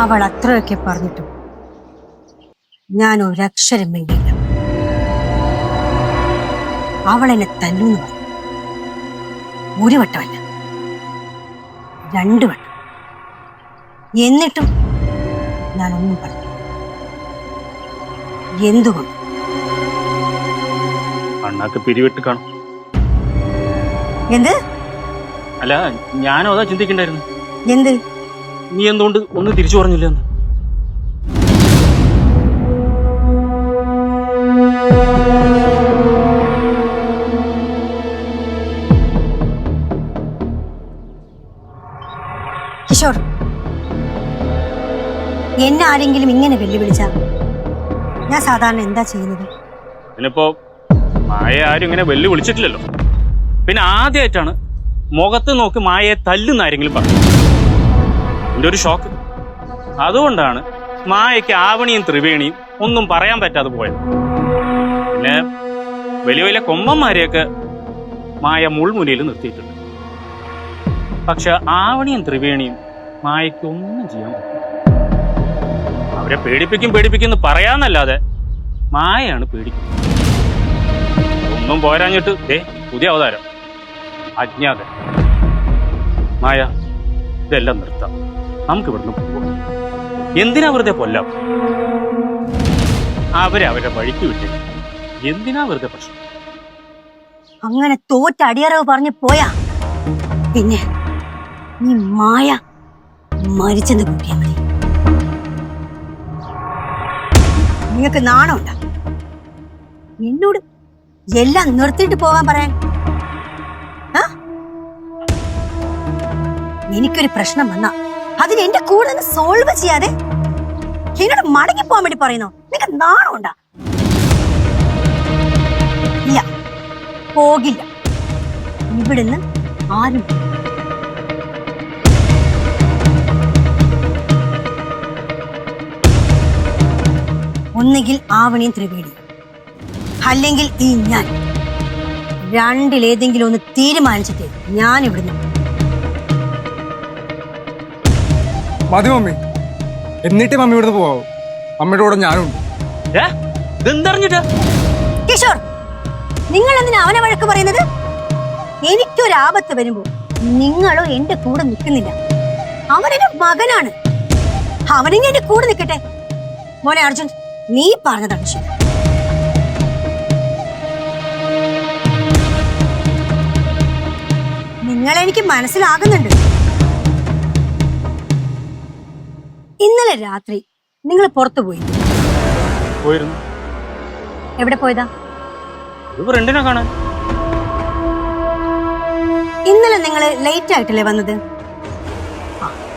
അവൾ അത്രയൊക്കെ പറഞ്ഞിട്ടും ഞാൻ ഒരക്ഷരം വേണ്ടിയില്ല. അവൾ എന്നെ തല്ലൂന്ന് പറഞ്ഞു. ഒരു വട്ടമല്ല, 2 വട്ടം. എന്നിട്ടും ഞാൻ ഒന്നും പറഞ്ഞു. എന്തുകൊണ്ട്? അണ്ണാക്ക് പിരിവിട്ട് കാണും. എന്ത്? അല്ല, ഞാനും അതാ ചിന്തിക്കണ്ടായിരുന്നു. എന്ത്? നീ എന്തുകൊണ്ട് ഒന്ന് തിരിച്ചു പറഞ്ഞില്ലെന്ന്. കിഷോർ, എന്നെ ആരെങ്കിലും ഇങ്ങനെ വെല്ലുവിളിച്ച ഞാൻ സാധാരണ എന്താ ചെയ്യുന്നത്? ഇതിനിപ്പോ മായ ആരും ഇങ്ങനെ വെല്ലു വിളിച്ചിട്ടില്ലല്ലോ. പിന്നെ ആദ്യമായിട്ടാണ് മുഖത്ത് നോക്കി മായയെ തല്ലുന്ന ആരെങ്കിലും പറഞ്ഞു. എൻ്റെ ഒരു ഷോക്ക്. അതുകൊണ്ടാണ് മായയ്ക്ക് ആവണിയും ത്രിവേണിയും ഒന്നും പറയാൻ പറ്റാതെ പോയത്. പിന്നെ വലിയ വലിയ കൊമ്പന്മാരെയൊക്കെ മായ മുൾമുനയിൽ നിർത്തിയിട്ടുണ്ട്. പക്ഷെ ആവണിയും ത്രിവേണിയും മായയ്ക്ക് ഒന്നും ചെയ്യാൻ പറ്റില്ല. അവരെ പേടിപ്പിക്കും പറയാന്നല്ലാതെ മായയാണ് പേടിക്കുന്നത്. ഒന്നും പോരാഞ്ഞിട്ട് പുതിയ അവതാരം അജ്ഞാതൻ. മായ, ഇതെല്ലാം നിർത്താം, നമുക്ക് ഇവിടുന്ന് പോകാം. എന്തിനാ വെറുതെ കൊല്ലാം? അവരെ വഴിക്ക് വിട്ടേ. എന്തിനാ വെറുതെ പ്രശ്നം? അങ്ങനെ തോറ്റ അടിയറവ് പറഞ്ഞു പോയാ പിന്നെ നീ മായ മരിച്ചെന്ന് കൂട്ടിയാ മതി. നിങ്ങൾക്ക് നാണമുണ്ട എന്നോട് എല്ലാം നിർത്തിയിട്ട് പോകാൻ പറയാൻ? എനിക്കൊരു പ്രശ്നം വന്നാ അതിന് എന്റെ കൂടെ നിന്ന് സോൾവ് ചെയ്യാതെ എന്നോട് മടങ്ങി പോകാൻ വേണ്ടി പറയുന്നോ? നിങ്ങൾക്ക് നാണമുണ്ടാ? ഇല്ല, പോകില്ല. ഇവിടുന്ന് ആരും ഒന്നുകിൽ ആവണിയും ത്രിവേണിയും, അല്ലെങ്കിൽ ഈ ഞാൻ. രണ്ടിലേതെങ്കിലും ഒന്ന് തീരുമാനിച്ചിട്ട് ഞാൻ ഇവിടുന്ന്. മതി മമ്മി, എന്നിട്ട് മമ്മി ഇവിടുന്ന് പോവാവോ? അമ്മയുടെ കൂടെ ഞാനുണ്ട്. കിഷോർ, നിങ്ങൾ എന്തിനാ അവനെ വഴക്ക് പറയുന്നത്? എനിക്കൊരാപത്ത് വരുമ്പോ നിങ്ങളോ എന്റെ കൂടെ നിൽക്കുന്നില്ല. അവനെന്റെ മകനാണ്, അവനെങ്കിൽ എന്റെ കൂടെ നിൽക്കട്ടെ. മോനെ അർജുൻ, നീ പറഞ്ഞതാണ് ശരി. നിങ്ങളെനിക്ക് മനസ്സിലാകുന്നുണ്ട്. ഇന്നലെ രാത്രി നിങ്ങൾ പുറത്തു പോയിരുന്നു. എവിടെ പോയതാ? ഫ്രണ്ടിനെ കാണാൻ. ഇന്നലെ നിങ്ങൾ ലേറ്റ് ആയിട്ടല്ലേ വന്നത്?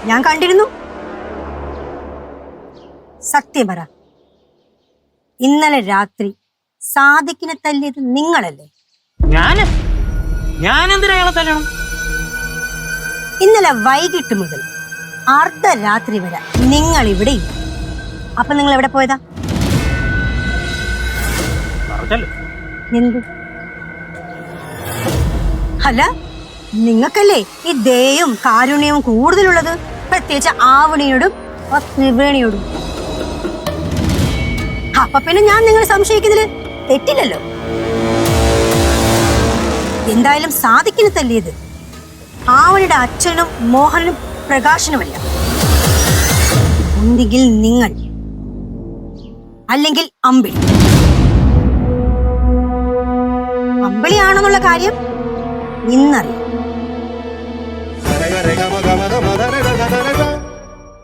ഞാൻ കണ്ടിരുന്നു. സത്യം പറ, ഇന്നലെ രാത്രി സാദിക്കിനെ തല്ലിയത് നിങ്ങളല്ലേ? ഞാൻ എന്തിനാ അയാളെ തല്ലണം? ഇന്നലെ വൈകിട്ട് മുതൽ അർദ്ധരാത്രി വരെ നിങ്ങൾ ഇവിടെ ഇല്ല. അപ്പൊ നിങ്ങൾ എവിടെ പോയതാ? എന്ത്? അല്ല, നിങ്ങൾക്കല്ലേ ഈ ദയയും കാരുണ്യവും കൂടുതലുള്ളത്, പ്രത്യേകിച്ച് ആവണിയോടും ത്രിവേണിയോടും. അപ്പൊ പിന്നെ ഞാൻ നിങ്ങളെ സംശയിക്കുന്നതില് തെറ്റില്ലല്ലോ. എന്തായാലും സാദിക്കിന് തല്ലിയത് ആവണിയുടെ അച്ഛനും മോഹനും പ്രകാശനുമല്ല. ഒന്നുകിൽ നിങ്ങൾ, അല്ലെങ്കിൽ അമ്പിളി. അമ്പിളിയാണെന്നുള്ള കാര്യം ഇന്നറിയാം.